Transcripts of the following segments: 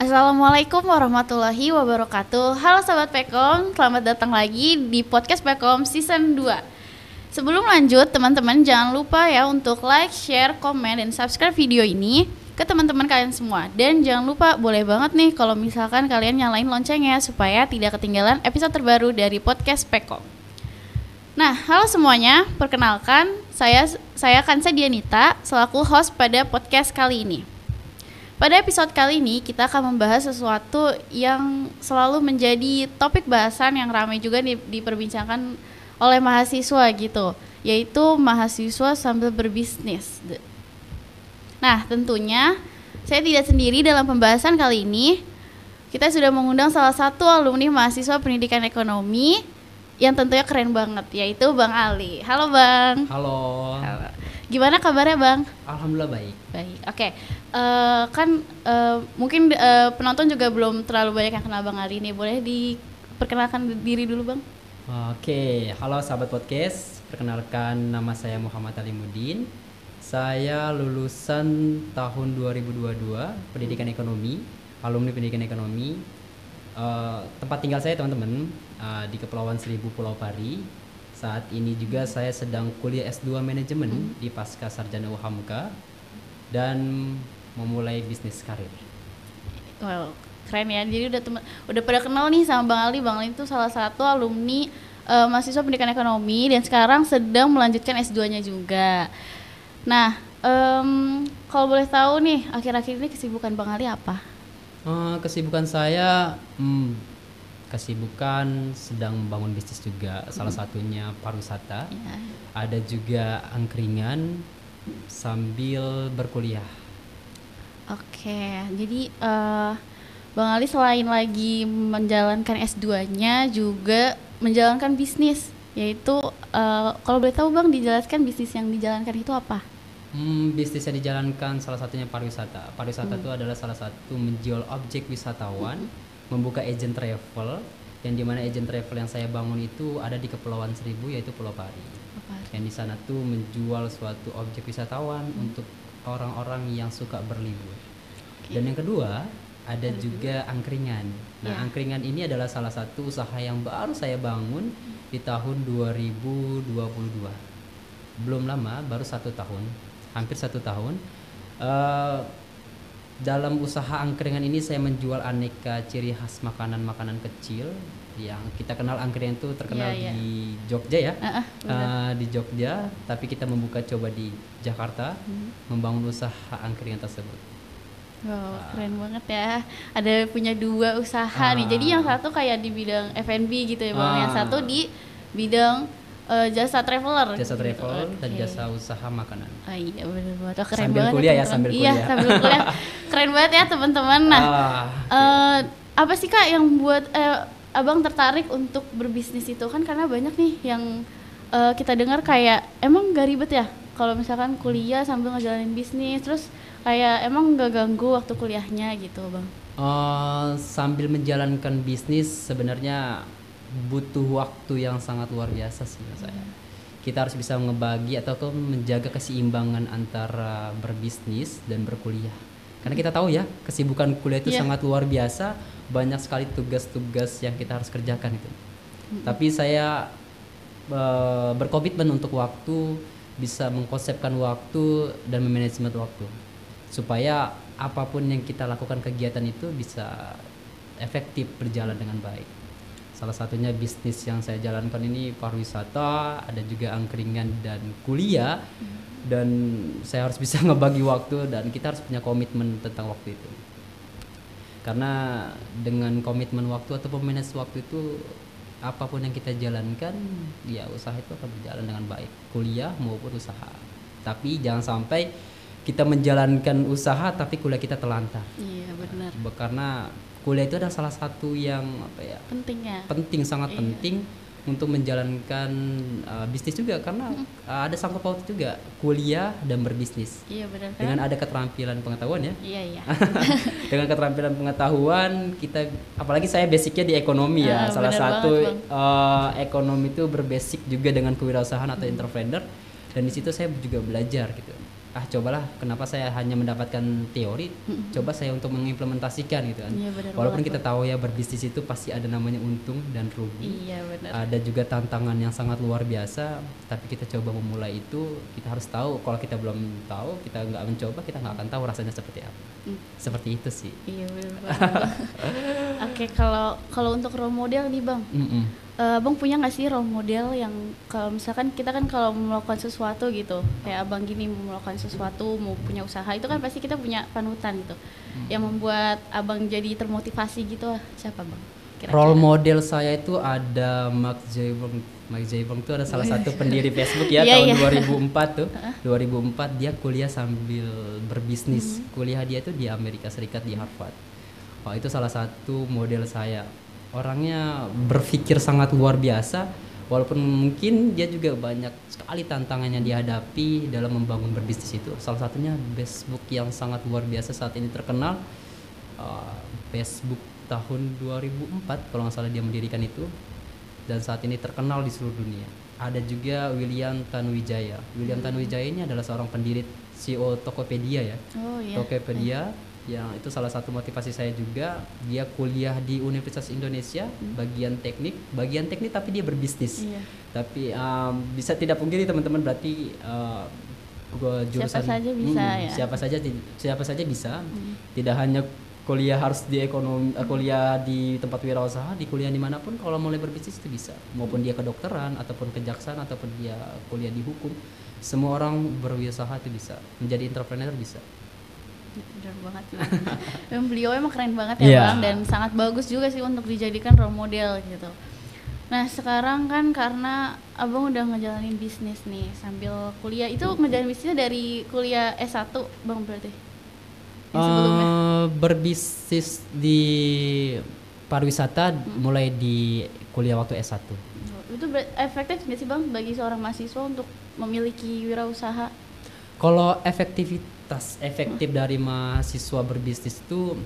Assalamualaikum warahmatullahi wabarakatuh. Halo Sobat Pekom, selamat datang lagi di podcast Pekom Season 2. Sebelum lanjut, teman-teman jangan lupa ya untuk like, share, komen, dan subscribe video ini ke teman-teman kalian semua. Dan jangan lupa, boleh banget nih kalau misalkan kalian nyalain loncengnya supaya tidak ketinggalan episode terbaru dari podcast Pekom. Nah, halo semuanya, perkenalkan saya Kansa Dianita selaku host pada podcast kali ini. Pada episode kali ini kita akan membahas sesuatu yang selalu menjadi topik bahasan yang ramai juga diperbincangkan oleh mahasiswa gitu, yaitu mahasiswa sambil berbisnis. Nah, tentunya saya tidak sendiri dalam pembahasan kali ini. Kita sudah mengundang salah satu alumni mahasiswa pendidikan ekonomi yang tentunya keren banget, yaitu Bang Ali. Halo Bang. Halo. Gimana kabarnya Bang? Alhamdulillah baik. Baik, oke. Mungkin penonton juga belum terlalu banyak yang kenal Bang Ali nih. Boleh diperkenalkan diri dulu Bang? Oke, halo sahabat podcast. Perkenalkan, nama saya Muhammad Alimuddin. Saya lulusan tahun 2022 pendidikan ekonomi, alumni pendidikan ekonomi. Tempat tinggal saya teman-teman di Kepulauan Seribu, Pulau Pari. Saat ini juga saya sedang kuliah S2 manajemen di Pasca Sarjana UHAMKA dan memulai bisnis karir. Wow, keren ya. Jadi udah pada kenal nih sama Bang Ali. Bang Ali itu salah satu alumni mahasiswa pendidikan ekonomi dan sekarang sedang melanjutkan S2-nya juga. Nah, kalau boleh tahu nih, akhir-akhir ini kesibukan Bang Ali apa? Kesibukan saya kesibukan sedang membangun bisnis juga, salah satunya pariwisata. Ya. Ada juga angkringan sambil berkuliah. Oke, jadi Bang Ali selain lagi menjalankan S2-nya juga menjalankan bisnis, yaitu kalau boleh tahu Bang, dijelaskan bisnis yang dijalankan itu apa? Bisnis yang dijalankan salah satunya pariwisata. Pariwisata itu adalah salah satu menjual objek wisatawan, membuka agent travel, yang dimana agent travel yang saya bangun itu ada di Kepulauan Seribu, yaitu Pulau Pari. Yang di sana tuh menjual suatu objek wisatawan untuk orang-orang yang suka berlibur. Dan yang kedua ada juga angkringan. Nah, angkringan ini adalah salah satu usaha yang baru saya bangun di tahun 2022. Belum lama, baru 1 tahun, hampir 1 tahun. Dalam usaha angkringan ini saya menjual aneka ciri khas makanan-makanan kecil yang kita kenal. Angkringan itu terkenal di Jogja ya, di Jogja, tapi kita membuka coba di Jakarta, membangun usaha angkringan tersebut. Wow, keren banget ya. Ada punya 2 usaha nih. Jadi yang satu kayak di bidang F&B gitu ya Bang, yang satu di bidang jasa traveler dan jasa usaha makanan. Iya benar banget. Keren sambil banget kuliah ya, sambil kuliah. Iya, sambil kuliah. Keren banget ya teman-teman. Nah, apa sih Kak yang buat Abang tertarik untuk berbisnis itu? Kan karena banyak nih yang kita dengar kayak emang gak ribet ya kalau misalkan kuliah sambil ngejalanin bisnis, terus kayak emang gak ganggu waktu kuliahnya gitu Bang? Sambil menjalankan bisnis sebenarnya butuh waktu yang sangat luar biasa sih menurut saya. Kita harus bisa ngebagi atau menjaga keseimbangan antara berbisnis dan berkuliah. Karena kita tahu ya, kesibukan kuliah itu sangat luar biasa, banyak sekali tugas-tugas yang kita harus kerjakan itu. Tapi saya berkomitmen untuk waktu, bisa mengkonsepkan waktu dan memanajemen waktu. Supaya apapun yang kita lakukan kegiatan itu bisa efektif berjalan dengan baik. Salah satunya bisnis yang saya jalankan ini pariwisata, ada juga angkringan dan kuliah. Dan saya harus bisa ngebagi waktu dan kita harus punya komitmen tentang waktu itu. Karena dengan komitmen waktu atau pemanage waktu itu, apapun yang kita jalankan, ya usaha itu akan berjalan dengan baik, kuliah maupun usaha. Tapi jangan sampai kita menjalankan usaha tapi kuliah kita terlantar. Iya benar. Karena kuliah itu adalah salah satu yang penting, sangat penting untuk menjalankan bisnis juga, karena ada sangkut paut juga kuliah dan berbisnis. Iya benar. Dengan ada keterampilan pengetahuan ya. Iya. Dengan keterampilan pengetahuan kita, apalagi saya basicnya di ekonomi ya. Salah satu ekonomi itu berbasic juga dengan kewirausahaan atau entrepreneur, dan di situ saya juga belajar gitu. cobalah, kenapa saya hanya mendapatkan teori, coba saya untuk mengimplementasikan gitu kan. Iya, benar Walaupun banget, kita tahu ya berbisnis itu pasti ada namanya untung dan rugi. Iya benar. Ada juga tantangan yang sangat luar biasa, tapi kita coba memulai itu, kita harus tahu. Kalau kita belum tahu, kita nggak mencoba, kita nggak akan tahu rasanya seperti apa. Seperti itu sih. Iya benar banget. Oke, kalau untuk role model nih Bang, Abang punya nggak sih role model yang kalau misalkan kita kan kalau melakukan sesuatu gitu, kayak Abang gini mau melakukan sesuatu, mau punya usaha, itu kan pasti kita punya panutan gitu, yang membuat Abang jadi termotivasi gitu. Siapa Bang? Kira-kira? Role model saya itu ada Mark Zuckerberg. Mark Zuckerberg itu ada salah satu pendiri Facebook ya, tahun 2004 tuh. 2004 dia kuliah sambil berbisnis. Kuliah dia tuh di Amerika Serikat di Harvard. Oh, itu salah satu model saya. Orangnya berpikir sangat luar biasa, walaupun mungkin dia juga banyak sekali tantangan yang dihadapi dalam membangun berbisnis itu. Salah satunya Facebook yang sangat luar biasa saat ini terkenal. Facebook tahun 2004 kalau nggak salah dia mendirikan itu, dan saat ini terkenal di seluruh dunia. Ada juga William Tanuwijaya. William Tanuwijaya ini adalah seorang pendiri CEO Tokopedia ya. Oh iya. Tokopedia yang itu salah satu motivasi saya juga. Dia kuliah di Universitas Indonesia, bagian teknik tapi dia berbisnis. Iya. Tapi bisa tidak pungkiri teman-teman, berarti jurusan Siapa saja bisa ya. Siapa saja bisa. Tidak hanya kuliah harus di ekonomi, kuliah di tempat wirausaha, di kuliah dimanapun, kalau mulai berbisnis itu bisa. Maupun dia kedokteran ataupun kejaksaan ataupun dia kuliah di hukum, semua orang berwirausaha itu bisa. Menjadi entrepreneur bisa. Benar banget sih. Dan beliau emang keren banget ya Bang, dan sangat bagus juga sih untuk dijadikan role model gitu. Nah sekarang kan karena Abang udah ngejalanin bisnis nih sambil kuliah, itu ngejalanin bisnisnya dari kuliah S1 Bang berarti? Yang sebelumnya? Berbisnis di pariwisata mulai di kuliah waktu S1. Itu efektif nggak sih Bang bagi seorang mahasiswa untuk memiliki wirausaha? Kalau efektif dari mahasiswa berbisnis itu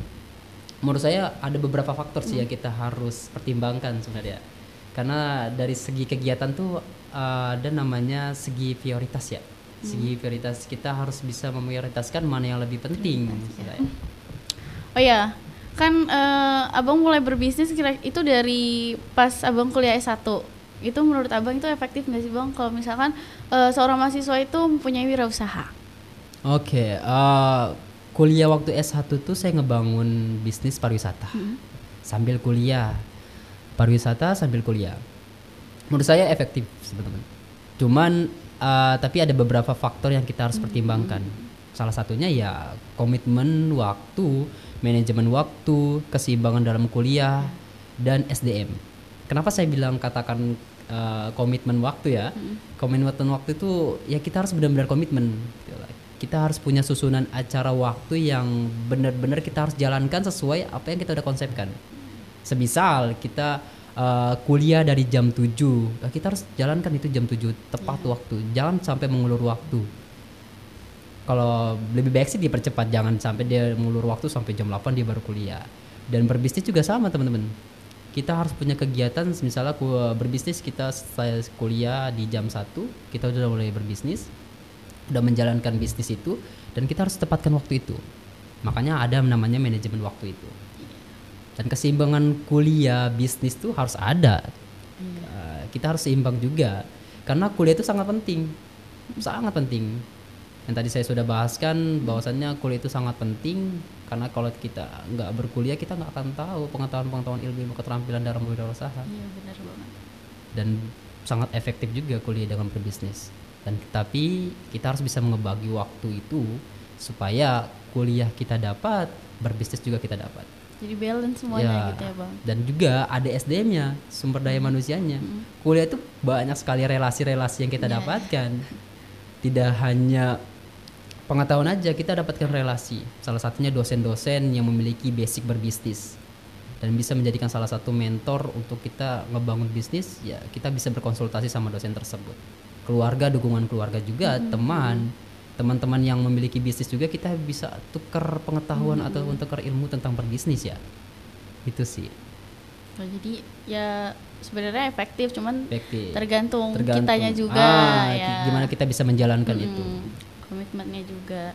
menurut saya ada beberapa faktor sih yang kita harus pertimbangkan sebenarnya. Karena dari segi kegiatan tuh ada namanya segi prioritas ya. Segi prioritas, kita harus bisa memprioritaskan mana yang lebih penting. Oh ya, kan Abang mulai berbisnis itu dari pas Abang kuliah S1. Itu menurut Abang itu efektif nggak sih Bang kalau misalkan seorang mahasiswa itu mempunyai wirausaha? Oke, kuliah waktu S1 tuh saya ngebangun bisnis pariwisata sambil kuliah. Pariwisata sambil kuliah. Menurut saya efektif teman-teman. Cuman tapi ada beberapa faktor yang kita harus pertimbangkan. Salah satunya ya komitmen waktu, manajemen waktu, keseimbangan dalam kuliah, dan SDM. Kenapa saya bilang katakan komitmen waktu ya? Komitmen waktu itu ya kita harus benar-benar komitmen. Kita harus punya susunan acara waktu yang benar-benar kita harus jalankan sesuai apa yang kita udah konsepkan. Semisal kita kuliah dari jam 7, kita harus jalankan itu jam 7 tepat waktu. Jangan sampai mengulur waktu. Kalau lebih baik sih dipercepat, jangan sampai dia mengulur waktu sampai jam 8 dia baru kuliah. Dan berbisnis juga sama teman-teman. Kita harus punya kegiatan, misalnya berbisnis kita selesai kuliah di jam 1, kita udah mulai berbisnis, udah menjalankan bisnis itu, dan kita harus tepatkan waktu itu. Makanya ada namanya manajemen waktu itu. Dan keseimbangan kuliah bisnis tuh harus ada. Kita harus seimbang juga, karena kuliah itu sangat penting, sangat penting. Yang tadi saya sudah bahaskan bahwasannya kuliah itu sangat penting, karena kalau kita nggak berkuliah kita nggak akan tahu pengetahuan ilmu keterampilan dalam berwirausaha. Iya benar banget. Dan sangat efektif juga kuliah dalam berbisnis. Dan tapi kita harus bisa mengebagi waktu itu supaya kuliah kita dapat, berbisnis juga kita dapat. Jadi balance semuanya gitu ya Bang. Dan juga ada SDM-nya, sumber daya manusianya. Kuliah itu banyak sekali relasi-relasi yang kita dapatkan. Tidak hanya pengetahuan aja, kita dapatkan relasi. Salah satunya dosen-dosen yang memiliki basic berbisnis dan bisa menjadikan salah satu mentor untuk kita ngebangun bisnis. Ya kita bisa berkonsultasi sama dosen tersebut. Keluarga, dukungan keluarga juga, teman-teman yang memiliki bisnis juga, kita bisa tukar pengetahuan atau tukar ilmu tentang berbisnis ya. Itu sih. Oh, jadi ya sebenarnya efektif, cuman tergantung kitanya juga ya. Gimana kita bisa menjalankan itu. komitmennya juga.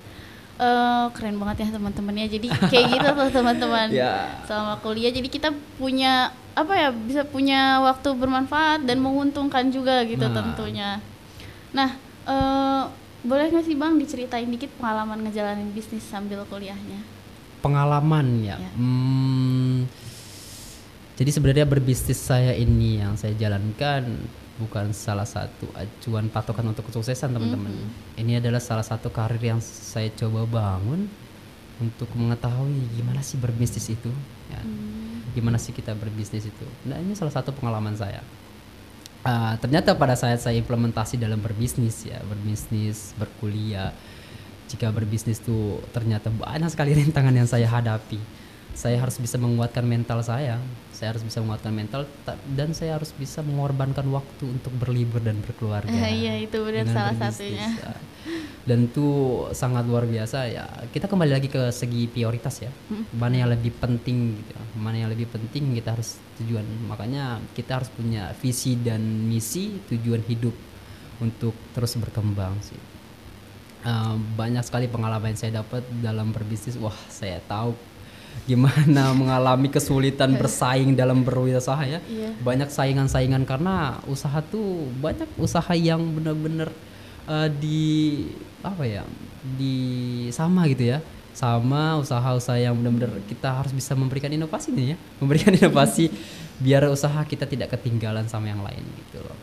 Keren banget ya teman-temannya. Jadi kayak gitu tuh teman-teman. Selama kuliah jadi kita punya bisa punya waktu bermanfaat dan menguntungkan juga gitu tentunya. Nah, boleh nggak sih Bang diceritain dikit pengalaman ngejalanin bisnis sambil kuliahnya? Pengalaman ya. Jadi sebenarnya berbisnis saya ini yang saya jalankan bukan salah satu acuan patokan untuk kesuksesan teman-teman. Ini adalah salah satu karir yang saya coba bangun untuk mengetahui gimana sih berbisnis itu, ya. Gimana sih kita berbisnis itu. Nah ini salah satu pengalaman saya. Ternyata pada saat saya implementasi dalam berbisnis ya, berbisnis, berkuliah, jika berbisnis tuh ternyata banyak sekali rintangan yang saya hadapi. Saya harus bisa menguatkan mental saya harus bisa menguatkan mental dan saya harus bisa mengorbankan waktu untuk berlibur dan berkeluarga. Iya itu benar salah satunya. Dan itu sangat luar biasa ya. Kita kembali lagi ke segi prioritas ya. Mana yang lebih penting gitu. Mana yang lebih penting kita harus tujuan. Makanya kita harus punya visi dan misi, tujuan hidup untuk terus berkembang sih. Banyak sekali pengalaman yang saya dapat dalam berbisnis. Wah, saya tahu gimana mengalami kesulitan bersaing dalam berwirausaha ya. Banyak saingan-saingan karena usaha tuh banyak usaha yang benar-benar sama gitu ya, sama usaha-usaha yang benar-benar kita harus bisa memberikan inovasi nih ya, memberikan inovasi biar usaha kita tidak ketinggalan sama yang lain gitu loh.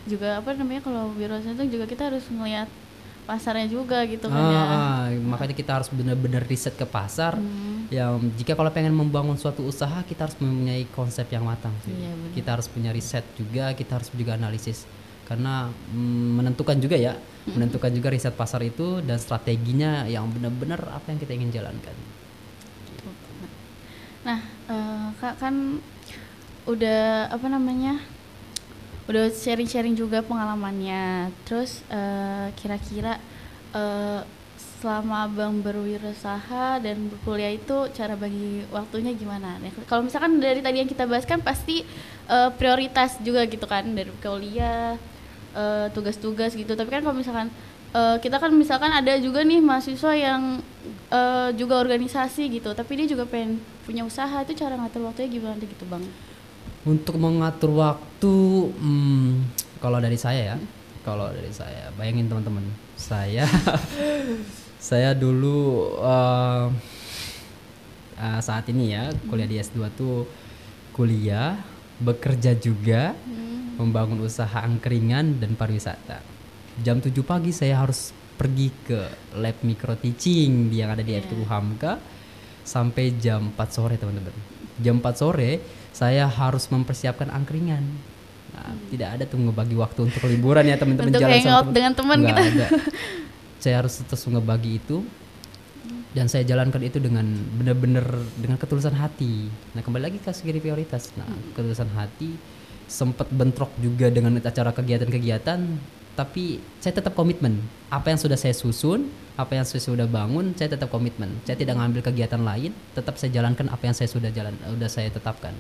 Juga kalau wirausaha itu juga kita harus melihat pasarnya juga gitu kan ya. Makanya kita harus benar-benar riset ke pasar. Yang jika kalau pengen membangun suatu usaha kita harus mempunyai konsep yang matang sih. Kita harus punya riset juga, kita harus juga analisis. Karena menentukan juga riset pasar itu dan strateginya yang benar-benar apa yang kita ingin jalankan. Nah, Kak kan udah udah sharing-sharing juga pengalamannya. Terus kira-kira selama Abang berwirausaha dan berkuliah itu cara bagi waktunya gimana? Nah, kalau misalkan dari tadi yang kita bahas kan pasti prioritas juga gitu kan, dari kuliah, tugas-tugas gitu. Tapi kan kalau misalkan kita kan misalkan ada juga nih mahasiswa yang juga organisasi gitu, tapi dia juga pengen punya usaha, itu cara ngatur waktunya gimana gitu Bang? Untuk mengatur waktu, kalau dari saya bayangin teman-teman, saya dulu saat ini ya kuliah di S2 tuh kuliah, bekerja juga, membangun usaha angkringan dan pariwisata. Jam 7 pagi saya harus pergi ke lab micro teaching yang ada di FKU Hamka sampai jam 4 sore teman-teman. Jam 4 sore saya harus mempersiapkan angkringan. Nah, tidak ada tuh ngebagi waktu untuk liburan ya teman-teman, untuk jalan sama dengan teman gitu. Ada. Saya harus terus ngebagi itu dan saya jalankan itu dengan benar-benar dengan ketulusan hati. Nah, kembali lagi ke segi prioritas. Nah, ketulusan hati, sempat bentrok juga dengan acara kegiatan-kegiatan, tapi saya tetap komitmen. Apa yang sudah saya susun, apa yang saya sudah bangun, saya tetap komitmen. Saya tidak ngambil kegiatan lain, tetap saya jalankan apa yang saya sudah saya tetapkan.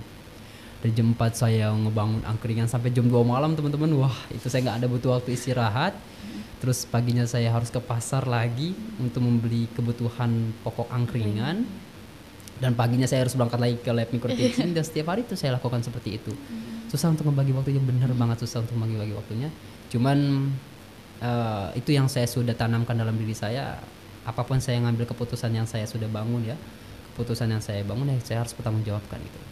Dari jam 4 saya ngebangun angkringan sampai jam 2 malam teman-teman. Wah, itu saya nggak ada butuh waktu istirahat. Terus paginya saya harus ke pasar lagi untuk membeli kebutuhan pokok angkringan. Dan paginya saya harus berangkat lagi ke lab micro teaching. Dan setiap hari itu saya lakukan seperti itu. Susah untuk membagi waktunya, benar banget susah untuk membagi waktunya. Cuman itu yang saya sudah tanamkan dalam diri saya. Apapun saya ngambil keputusan yang saya sudah bangun ya, keputusan yang saya bangun ya saya harus bertanggung jawabkan gitu.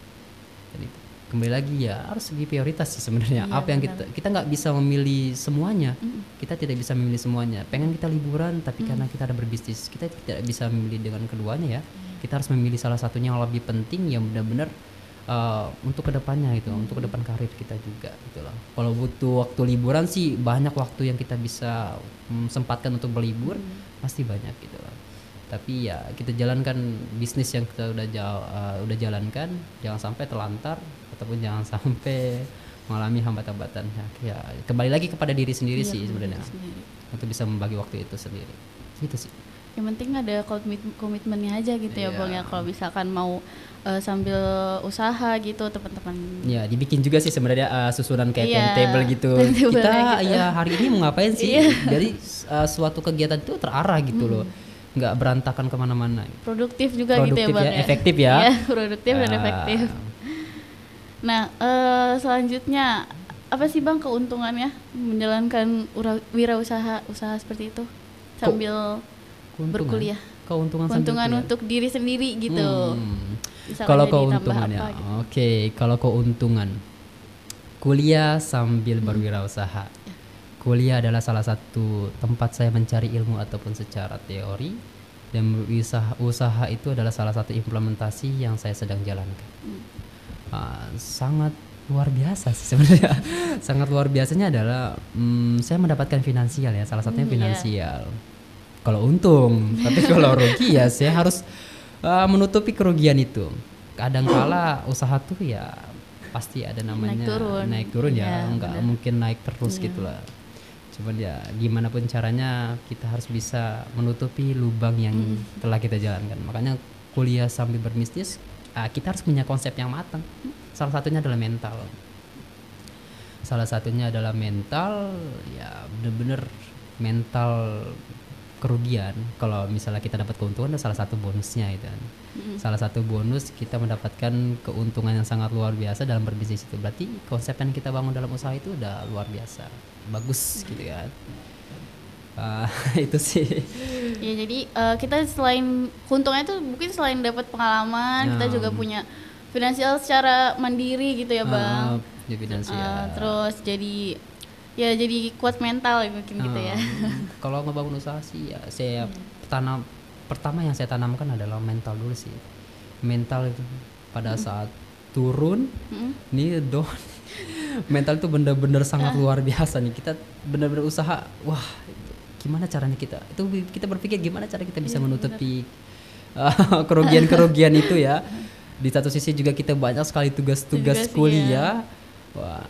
Dan itu kembali lagi ya harus segi prioritas sih sebenarnya. Apa yang kita nggak bisa memilih semuanya. Kita tidak bisa memilih semuanya. Pengen kita liburan tapi karena kita ada berbisnis kita tidak bisa memilih dengan keduanya ya. Kita harus memilih salah satunya yang lebih penting yang benar-benar untuk kedepannya gitu, untuk kedepan karir kita juga gitu loh. Kalau butuh waktu liburan sih banyak waktu yang kita bisa sempatkan untuk berlibur, pasti banyak gitu loh. Tapi ya kita jalankan bisnis yang kita udah jalankan, jangan sampai terlantar ataupun jangan sampai mengalami hambatan-hambatan. Ya kembali lagi kepada diri sendiri sih sebenarnya, untuk bisa membagi waktu itu sendiri. Gitu sih. Yang penting ada komitmennya aja gitu ya Bang ya, kalau misalkan mau sambil usaha gitu teman-teman. Ya, dibikin juga sih sebenarnya susunan kayak Iya, timetable gitu. timetable Kita gitu. ya hari ini mau ngapain sih? Iya. Jadi suatu kegiatan itu terarah gitu loh, nggak berantakan kemana-mana. Produktif juga gitu ya Produktif Bang ya, efektif ya. Iya, produktif dan Ah, efektif. Nah, selanjutnya apa sih Bang keuntungannya menjalankan wirausaha seperti itu sambil berkuliah? Keuntungan sambil Keuntungan kuliah. untuk diri sendiri gitu. Misalkan Kalau jadi tambah keuntungannya, apa gitu. oke. Kalau keuntungan kuliah sambil berwirausaha. Kuliah adalah salah satu tempat saya mencari ilmu ataupun secara teori, dan usaha itu adalah salah satu implementasi yang saya sedang jalankan. Sangat luar biasa sih sebenarnya. Sangat luar biasanya adalah saya mendapatkan finansial ya, salah satunya finansial. Kalau untung, tapi kalau rugi ya saya harus menutupi kerugian itu. Kadangkala usaha tuh ya pasti ada namanya naik turun ya, nggak mungkin naik terus gitulah. Cuman ya gimana pun caranya kita harus bisa menutupi lubang yang telah kita jalankan. Makanya kuliah sambil berbisnis, kita harus punya konsep yang matang. Salah satunya adalah mental. Ya bener-bener mental kerugian. Kalau misalnya kita dapat keuntungan, itu salah satu bonusnya itu kan. Salah satu bonus kita mendapatkan keuntungan yang sangat luar biasa dalam berbisnis itu. Berarti konsep yang kita bangun dalam usaha itu udah luar biasa, bagus gitu kan. Itu sih. Ya jadi kita selain keuntungannya itu mungkin selain dapat pengalaman, kita juga punya finansial secara mandiri gitu ya Bang. Finansial. Terus jadi kuat mental mungkin gitu ya. Kalau ngebangun usaha sih ya saya pertama yang saya tanamkan adalah mental dulu sih. Mental itu pada saat turun nih mental itu bener-bener sangat luar biasa nih. Kita bener-bener usaha, wah gimana caranya kita berpikir gimana cara kita bisa menutupi kerugian itu ya. Di satu sisi juga kita banyak sekali tugas-tugas kuliah. Wah,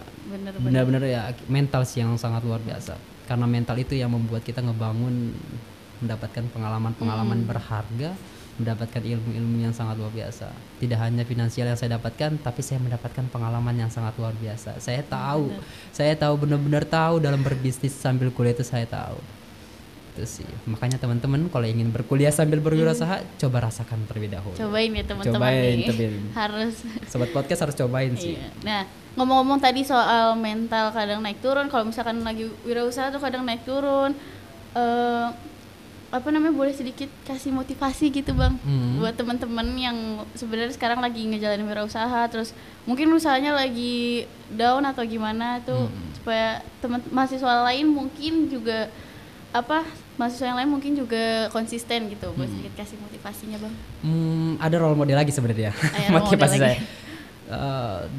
benar-benar ya mental sih yang sangat luar biasa. Karena mental itu yang membuat kita mendapatkan pengalaman berharga, mendapatkan ilmu-ilmu yang sangat luar biasa. Tidak hanya finansial yang saya dapatkan, tapi saya mendapatkan pengalaman yang sangat luar biasa. Saya tahu benar-benar tahu dalam berbisnis sambil kuliah itu saya tahu. Itu sih. Makanya teman-teman kalau ingin berkuliah sambil berwirausaha, coba rasakan terlebih dahulu. Cobain ya teman-teman. Harus. Sobat podcast harus cobain sih. Iya. Nah, ngomong-ngomong tadi soal mental kadang naik turun, kalau misalkan lagi wirausaha tuh kadang naik turun. Boleh sedikit kasih motivasi gitu Bang buat teman-teman yang sebenarnya sekarang lagi ngejalanin wirausaha, terus mungkin usahanya lagi down atau gimana tuh, supaya mahasiswa lain mungkin juga konsisten gitu. Buat sedikit kasih motivasinya Bang. Ada role model lagi sebenarnya motivasi saya.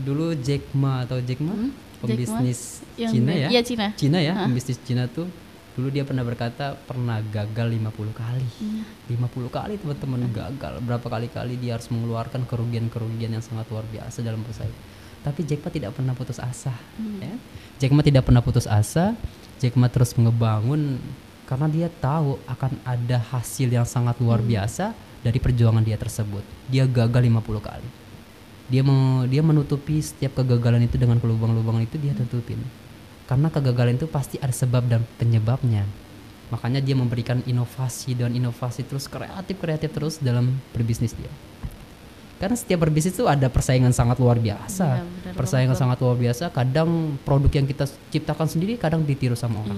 Dulu Jack Ma pembisnis Cina ya. Iya, Cina ya, pembisnis Cina tuh dulu dia pernah berkata pernah gagal 50 kali. 50 kali teman-teman gagal. Berapa kali dia harus mengeluarkan kerugian-kerugian yang sangat luar biasa dalam usaha. Tapi Jack Ma tidak pernah putus asa. Ya. Jack Ma tidak pernah putus asa. Jack Ma terus ngebangun karena dia tahu akan ada hasil yang sangat luar biasa dari perjuangan dia tersebut. Dia gagal 50 kali. Dia menutupi setiap kegagalan itu dengan lubang-lubang itu dia tutupin. Karena kegagalan itu pasti ada sebab dan penyebabnya. Makanya dia memberikan inovasi terus kreatif terus dalam berbisnis dia. Karena setiap berbisnis itu ada persaingan sangat luar biasa. Sangat luar biasa. Kadang produk yang kita ciptakan sendiri kadang ditiru sama orang.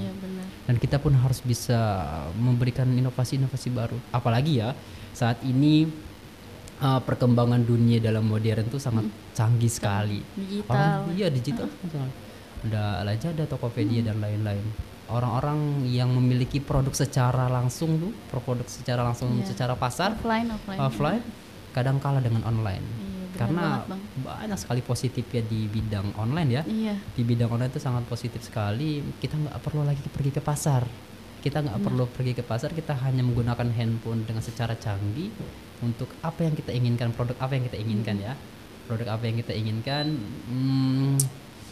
Dan kita pun harus bisa memberikan inovasi-inovasi baru. Apalagi ya saat ini perkembangan dunia dalam modern itu sangat canggih sekali. Digital. Ada Lazada, Tokopedia dan lain-lain. Orang-orang yang memiliki produk secara langsung secara pasar offline kadang kalah dengan online. Karena banyak sekali positifnya di bidang online ya. Di bidang online itu sangat positif sekali. Kita nggak perlu lagi pergi ke pasar. Kita hanya menggunakan handphone dengan secara canggih untuk apa yang kita inginkan, produk apa yang kita inginkan ya. Produk apa yang kita inginkan,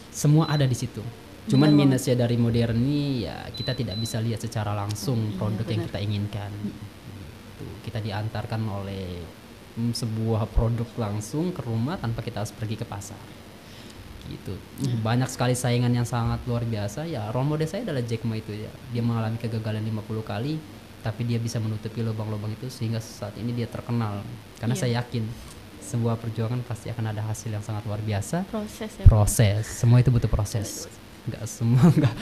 semua ada di situ. Cuman minusnya dari modern ini ya kita tidak bisa lihat secara langsung produk yang kita inginkan. gitu. Kita diantarkan oleh sebuah produk langsung ke rumah tanpa kita harus pergi ke pasar gitu. Banyak sekali saingan yang sangat luar biasa ya. Role model saya adalah Jack Ma itu ya. Dia mengalami kegagalan 50 kali tapi dia bisa menutupi lubang-lubang itu sehingga saat ini dia terkenal. Karena saya yakin sebuah perjuangan pasti akan ada hasil yang sangat luar biasa. Proses. Semua itu butuh proses. Enggak semua enggak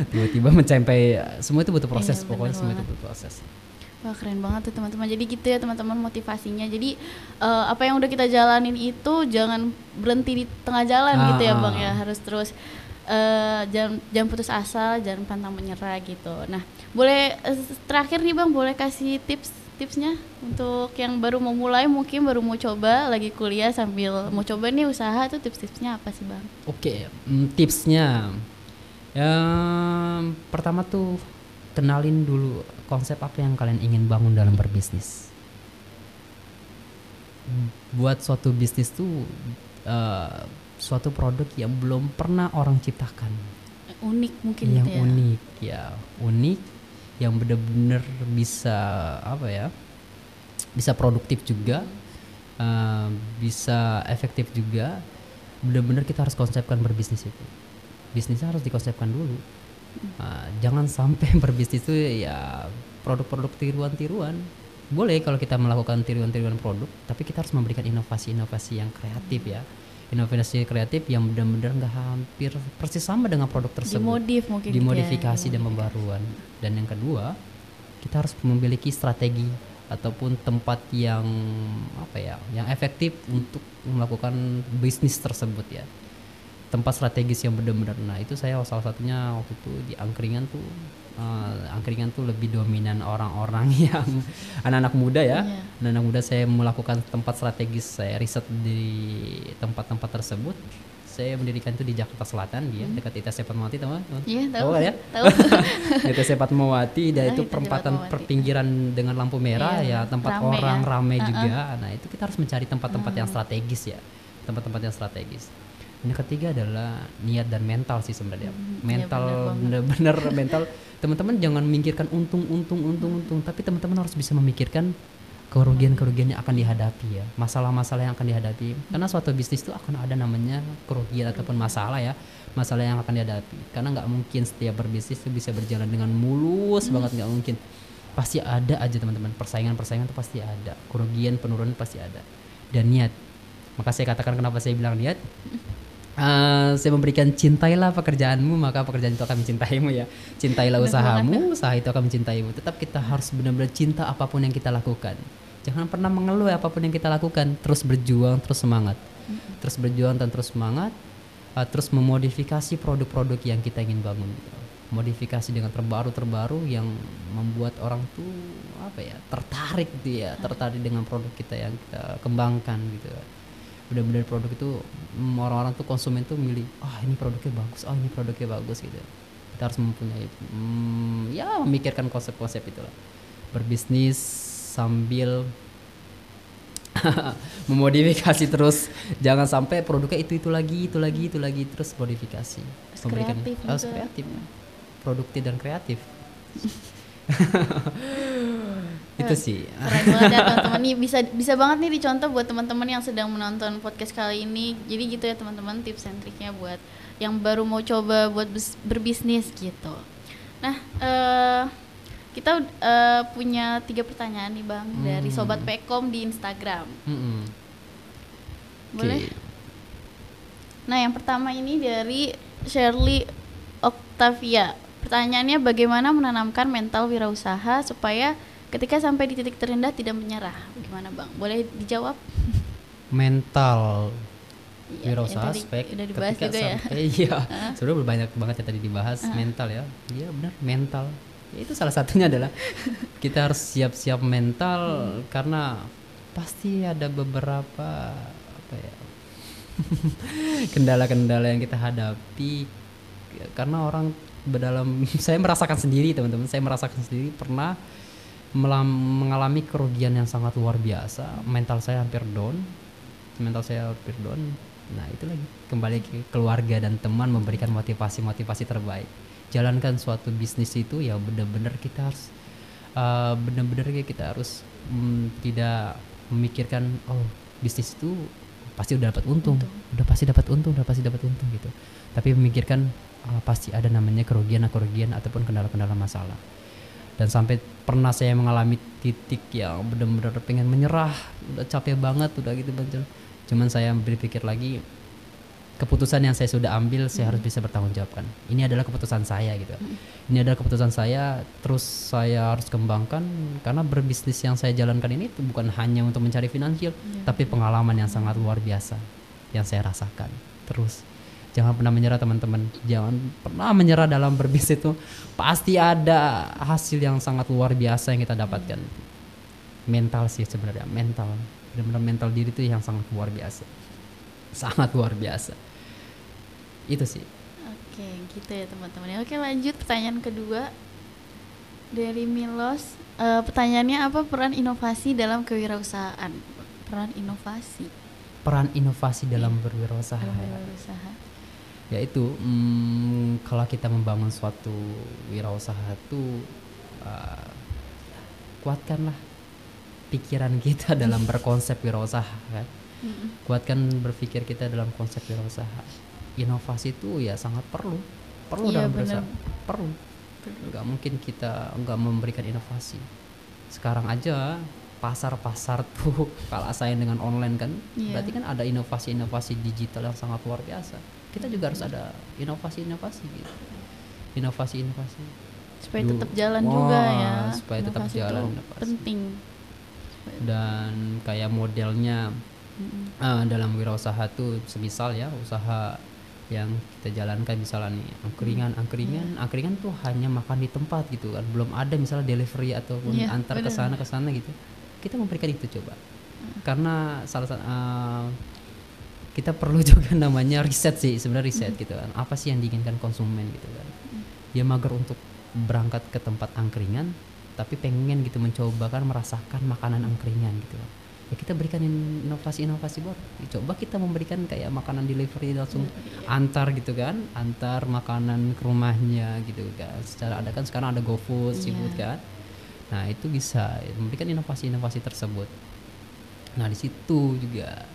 tiba-tiba mencapai, semua itu butuh proses. Pokoknya semua itu butuh proses. Wah, keren banget tuh teman-teman. Jadi gitu ya teman-teman motivasinya. Jadi apa yang udah kita jalanin itu jangan berhenti di tengah jalan gitu ya Bang ya. Harus terus jangan putus asa, jangan pantang menyerah gitu. Nah, boleh terakhir nih Bang, boleh kasih tipsnya untuk yang baru mau mulai, mungkin baru mau coba, lagi kuliah sambil mau coba nih usaha, tuh tips-tipsnya apa sih Bang? Oke, tipsnya pertama tuh kenalin dulu konsep apa yang kalian ingin bangun dalam berbisnis. Buat suatu bisnis tuh suatu produk yang belum pernah orang ciptakan. Unik mungkin yang gitu ya. Unik, yang benar-benar bisa bisa produktif juga, bisa efektif juga. Benar-benar kita harus konsepkan berbisnis itu. Bisnisnya harus dikonsepkan dulu. Jangan sampai berbisnis itu ya produk-produk tiruan-tiruan. Boleh kalau kita melakukan tiruan-tiruan produk, tapi kita harus memberikan inovasi-inovasi yang kreatif ya. Inovasi kreatif yang benar-benar nggak hampir persis sama dengan produk tersebut. Dimodifikasi dan pembaruan. Dan yang kedua, kita harus memiliki strategi ataupun tempat yang yang efektif untuk melakukan bisnis tersebut ya. Tempat strategis yang benar-benar. Nah, itu saya salah satunya waktu itu di angkringan tuh. Angkringan tuh lebih dominan orang-orang yang anak-anak muda ya. Anak-anak muda, saya melakukan tempat strategis, saya riset di tempat-tempat tersebut. Saya mendirikan itu di Jakarta Selatan, dekat ITC Fatmawati, teman-teman. Iya, tahu ya? Tahu. ITC Fatmawati, dan itu perempatan perpinggiran dengan lampu merah ya, tempat orang ramai juga. Nah, itu kita harus mencari tempat-tempat yang strategis ya. Tempat-tempat yang strategis. Yang ketiga adalah niat dan mental sih sebenarnya. Mental, benar-benar mental. Teman-teman jangan memikirkan untung, tapi teman-teman harus bisa memikirkan kerugian-kerugian yang akan dihadapi ya, masalah-masalah yang akan dihadapi. Karena suatu bisnis itu akan ada namanya kerugian ataupun masalah ya, masalah yang akan dihadapi. Karena nggak mungkin setiap berbisnis itu bisa berjalan dengan mulus banget, nggak mungkin. Pasti ada aja teman-teman, persaingan itu pasti ada, kerugian, penurunan pasti ada. Dan niat. Maka saya katakan kenapa saya bilang niat. Saya memberikan cintailah pekerjaanmu, maka pekerjaan itu akan mencintaimu ya. Cintailah usahamu, usaha itu akan mencintaimu. Tetap kita harus benar-benar cinta apapun yang kita lakukan. Jangan pernah mengeluh apapun yang kita lakukan. Terus berjuang, terus semangat. Terus berjuang dan terus semangat. Terus memodifikasi produk-produk yang kita ingin bangun. Modifikasi dengan terbaru yang membuat orang tuh tertarik gitu ya, tertarik dengan produk kita yang kita kembangkan gitu. Benar-benar produk itu orang-orang tuh, konsumen tuh milih, ini produknya bagus gitu. Kita harus mempunyai memikirkan konsep-konsep itulah. Berbisnis sambil memodifikasi terus, jangan sampai produknya itu lagi terus modifikasi. Harus kreatif, produktif dan kreatif. Itu sih keren banget ya teman-teman. Nih bisa banget nih dicontoh buat teman-teman yang sedang menonton podcast kali ini. Jadi gitu ya teman-teman, tips and triknya buat yang baru mau coba buat berbisnis gitu. Nah, kita punya 3 pertanyaan nih Bang dari Sobat Pekom di Instagram. Boleh? Nah, yang pertama ini dari Shirley Octavia. Pertanyaannya, bagaimana menanamkan mental wirausaha supaya ketika sampai di titik terendah tidak menyerah? Gimana Bang? Boleh dijawab? Mental wirausaha, udah dibahas juga ya. Sebenarnya banyak banget yang tadi dibahas. Mental ya. Iya benar, mental. Ya, itu salah satunya adalah kita harus siap-siap mental karena pasti ada beberapa kendala-kendala yang kita hadapi karena orang saya merasakan sendiri teman-teman, pernah mengalami kerugian yang sangat luar biasa. Mental saya hampir down. Nah, itu lagi kembali ke keluarga dan teman memberikan motivasi terbaik. Jalankan suatu bisnis itu ya benar-benar kita harus benar-benar kayak kita harus tidak memikirkan bisnis itu pasti udah dapat untung, udah pasti dapat untung gitu. Tapi memikirkan pasti ada namanya kerugian ataupun kendala-kendala masalah. Dan sampai pernah saya mengalami titik yang benar-benar pengen menyerah, udah capek banget, udah gitu banget. Cuman saya berpikir lagi, keputusan yang saya sudah ambil saya harus bisa bertanggung jawabkan. Ini adalah keputusan saya gitu. Ini adalah keputusan saya, terus saya harus kembangkan karena berbisnis yang saya jalankan ini itu bukan hanya untuk mencari finansial, tapi pengalaman yang sangat luar biasa yang saya rasakan. Terus jangan pernah menyerah teman-teman. Jangan pernah menyerah dalam berbisnis itu. Pasti ada hasil yang sangat luar biasa yang kita dapatkan. Mental sih sebenarnya, benar-benar mental diri itu yang sangat luar biasa. Sangat luar biasa. Itu sih. Oke, gitu ya teman-teman. Oke, lanjut pertanyaan kedua dari Milos. Pertanyaannya, apa peran inovasi dalam kewirausahaan? Peran inovasi dalam berwirausaha. Yaitu kalau kita membangun suatu wirausaha itu kuatkanlah pikiran kita dalam berkonsep wirausaha kan. Kuatkan berpikir kita dalam konsep wirausaha. Inovasi itu ya sangat perlu dalam berusaha. Perlu. Nggak mungkin kita nggak memberikan inovasi. Sekarang aja pasar tuh kalah saing dengan online kan. Berarti kan ada inovasi digital yang sangat luar biasa. Kita juga harus ada inovasi gitu. Inovasi supaya tetap jalan juga ya. Supaya tetap jalan penting. Dan kayak modelnya dalam wirausaha tuh semisal ya usaha yang kita jalankan misalnya nih angkringan tuh hanya makan di tempat gitu kan, belum ada misalnya delivery ataupun antar ke sana gitu. Kita memberikan itu coba karena kita perlu juga namanya riset gitu kan, apa sih yang diinginkan konsumen gitu kan. Dia mager untuk berangkat ke tempat angkringan tapi pengen gitu mencoba kan merasakan makanan angkringan gitu kan. Ya kita berikan inovasi baru. Coba kita memberikan kayak makanan delivery langsung antar gitu kan, antar makanan ke rumahnya gitu kan. Secara ada kan sekarang ada GoFood, SeaFood kan. Nah itu bisa memberikan inovasi tersebut. Nah di situ juga.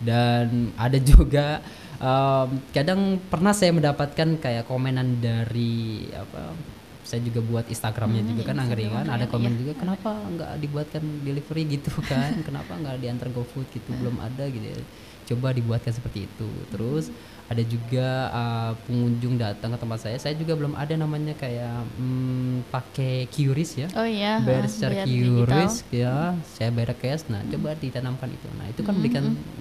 Dan ada juga kadang pernah saya mendapatkan kayak komenan dari saya juga buat Instagramnya juga kan angkringan, ada komen juga kenapa nggak dibuatkan delivery gitu kan, kenapa nggak diantar GoFood gitu, belum ada gitu ya. Coba dibuatkan seperti itu. Terus ada juga pengunjung datang ke tempat saya juga belum ada namanya kayak pakai QRIS ya. Bayar secara QRIS ya, saya bayar cash. Nah coba ditanamkan itu. Nah itu kan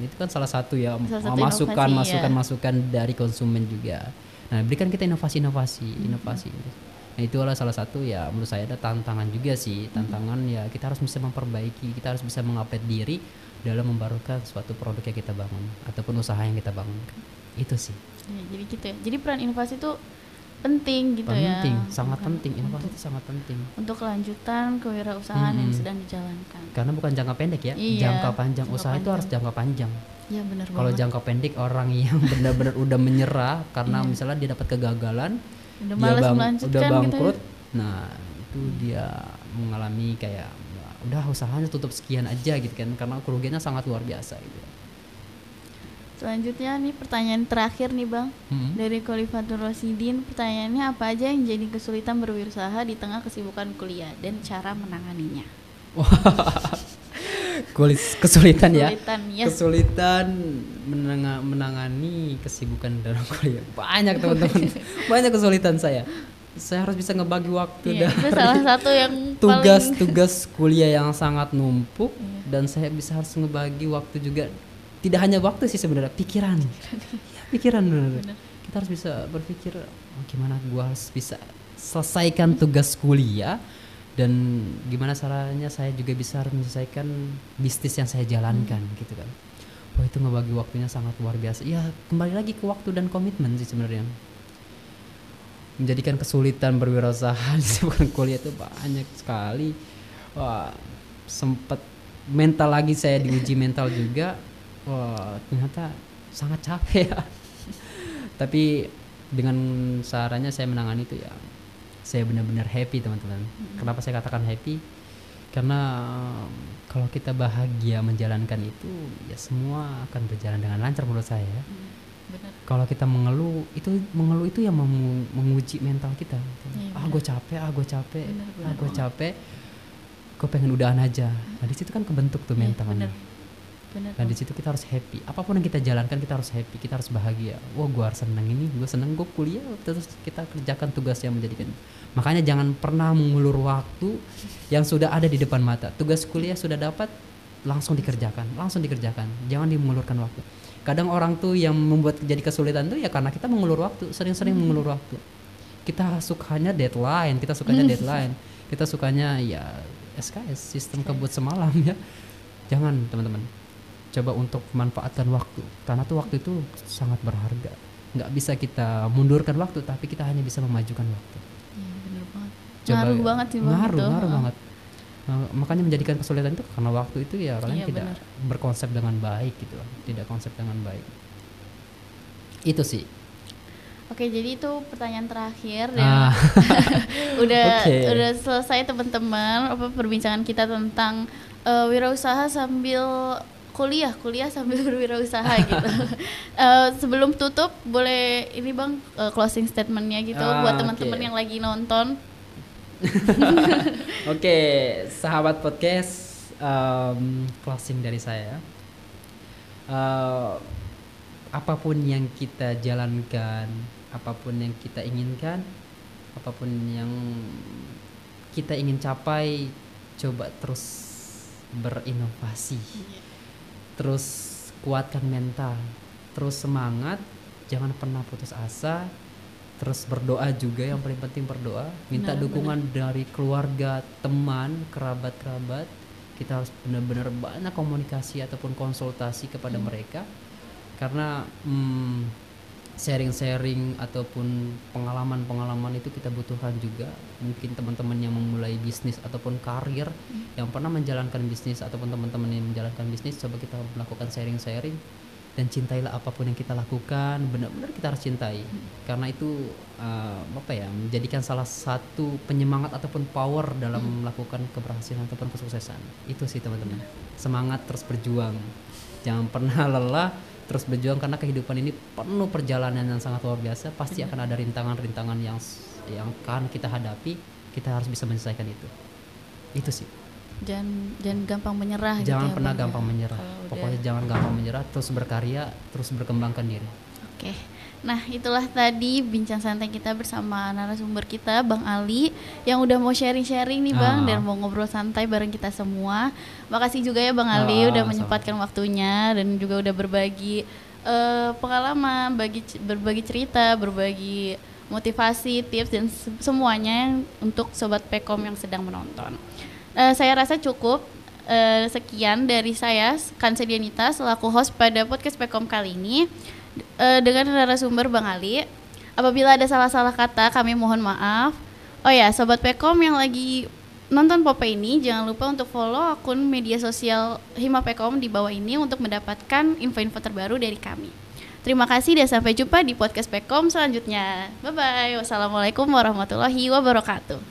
itu kan salah satu ya, masukan dari konsumen juga. Nah berikan kita inovasi. Nah itu adalah salah satu ya menurut saya ada tantangan juga sih. Tantangan ya kita harus bisa memperbaiki, kita harus bisa mengupdate diri dalam membarukan suatu produk yang kita bangun ataupun usaha yang kita bangun. Itu sih. Ya, jadi gitu ya. Jadi peran inovasi itu penting gitu ya. Sangat penting. Inovasi itu sangat penting. Untuk kelanjutan kewirausahaan yang sedang dijalankan. Karena bukan jangka pendek ya, jangka panjang. Usaha itu harus jangka panjang. Iya benar. Kalau jangka pendek orang yang benar-benar udah menyerah karena misalnya dia dapat kegagalan, udah bangkrut, gitu. Nah itu dia mengalami kayak udah usahanya tutup sekian aja gitu kan, karena kerugiannya sangat luar biasa gitu. Selanjutnya nih pertanyaan terakhir nih Bang, dari Khalifatul Rosidin. Pertanyaannya, apa aja yang jadi kesulitan berwirausaha di tengah kesibukan kuliah dan cara menanganinya? Kesulitan ya. Kesulitan menangani kesibukan dalam kuliah. Banyak teman-teman. Banyak kesulitan saya. Saya harus bisa ngebagi waktu dari itu salah satu yang tugas kuliah yang sangat numpuk dan saya harus ngebagi waktu juga. Tidak hanya waktu sih sebenarnya, pikiran benar. Kita harus bisa berpikir gimana gua harus bisa selesaikan tugas kuliah dan gimana caranya saya juga bisa menyelesaikan bisnis yang saya jalankan gitu kan. Wah itu ngebagi waktunya sangat luar biasa. Ya kembali lagi ke waktu dan komitmen sih sebenarnya. Menjadikan kesulitan berwirausaha di sebelum kuliah itu banyak sekali. Wah sempat mental lagi, saya diuji mental juga. Wah ternyata sangat capek ya. Tapi dengan caranya saya menangani itu ya, saya benar-benar happy teman-teman. Kenapa saya katakan happy? Karena kalau kita bahagia menjalankan itu, ya semua akan berjalan dengan lancar menurut saya. Benar. Kalau kita mengeluh itu yang menguji mental kita. Gue capek, gue capek, gue capek, gue pengen udahan aja. Nah di situ kan kebentuk tuh mentalnya. Dan di situ kita harus happy. Apapun yang kita jalankan kita harus happy, kita harus bahagia. Wah gue harus senang ini, gue senang gue kuliah, terus kita kerjakan tugas yang menjadikan. Makanya jangan pernah mengulur waktu yang sudah ada di depan mata. Tugas kuliah sudah dapat, langsung dikerjakan. Jangan dimengulurkan waktu. Kadang orang tuh yang membuat jadi kesulitan tuh ya karena kita mengulur waktu, sering-sering mengulur waktu. Kita sukanya deadline, kita sukanya ya SKS, sistem kebut semalam ya. Jangan teman-teman, coba untuk memanfaatkan waktu, karena tuh waktu itu sangat berharga. Nggak bisa kita mundurkan waktu, tapi kita hanya bisa memajukan waktu. Iya benar banget. Ngaruh banget sih Bang. Ngaruh banget. Makanya menjadikan kesulitan itu karena waktu itu ya kalian tidak berkonsep dengan baik gitu, tidak konsep dengan baik. Itu sih. Oke, jadi itu pertanyaan terakhir dan udah selesai teman-teman perbincangan kita tentang wirausaha sambil kuliah sambil berwirausaha gitu. Sebelum tutup boleh ini Bang closing statementnya gitu buat teman-teman yang lagi nonton. Oke, sahabat podcast, closing dari saya. Apapun yang kita jalankan, apapun yang kita inginkan, apapun yang kita ingin capai, coba terus berinovasi, terus kuatkan mental, terus semangat, jangan pernah putus asa. Terus berdoa juga, yang paling penting berdoa. Minta dukungan dari keluarga, teman, kerabat-kerabat. Kita harus benar-benar banyak komunikasi ataupun konsultasi kepada mereka. Karena sharing-sharing ataupun pengalaman-pengalaman itu kita butuhkan juga. Mungkin teman-teman yang memulai bisnis ataupun karir, yang pernah menjalankan bisnis ataupun teman-teman yang menjalankan bisnis, coba kita melakukan sharing-sharing. Dan cintailah apapun yang kita lakukan, benar-benar kita harus cintai, karena itu menjadikan salah satu penyemangat ataupun power dalam melakukan keberhasilan ataupun kesuksesan. Itu sih teman-teman, semangat terus berjuang, jangan pernah lelah, terus berjuang, karena kehidupan ini penuh perjalanan yang sangat luar biasa. Pasti akan ada rintangan-rintangan yang akan kita hadapi, kita harus bisa menyelesaikan itu sih. Jangan gampang menyerah. Jangan gitu pernah ya, gampang menyerah. Pokoknya jangan gampang menyerah, terus berkarya, terus berkembangkan diri. Oke. Nah, itulah tadi bincang santai kita bersama narasumber kita Bang Ali yang udah mau sharing-sharing nih Bang, dan mau ngobrol santai bareng kita semua. Makasih juga ya Bang Ali udah menyempatkan waktunya dan juga udah berbagi pengalaman, berbagi cerita, berbagi motivasi, tips dan semuanya untuk sobat Pekom yang sedang menonton. Saya rasa cukup sekian dari saya, Kansa Dianita, selaku host pada podcast Pekom kali ini dengan narasumber Bang Ali. Apabila ada salah-salah kata, kami mohon maaf. Oh ya, sobat Pekom yang lagi nonton Pope ini, jangan lupa untuk follow akun media sosial Hima Pekom di bawah ini untuk mendapatkan info-info terbaru dari kami. Terima kasih dan sampai jumpa di podcast Pekom selanjutnya. Bye-bye. Wassalamualaikum warahmatullahi wabarakatuh.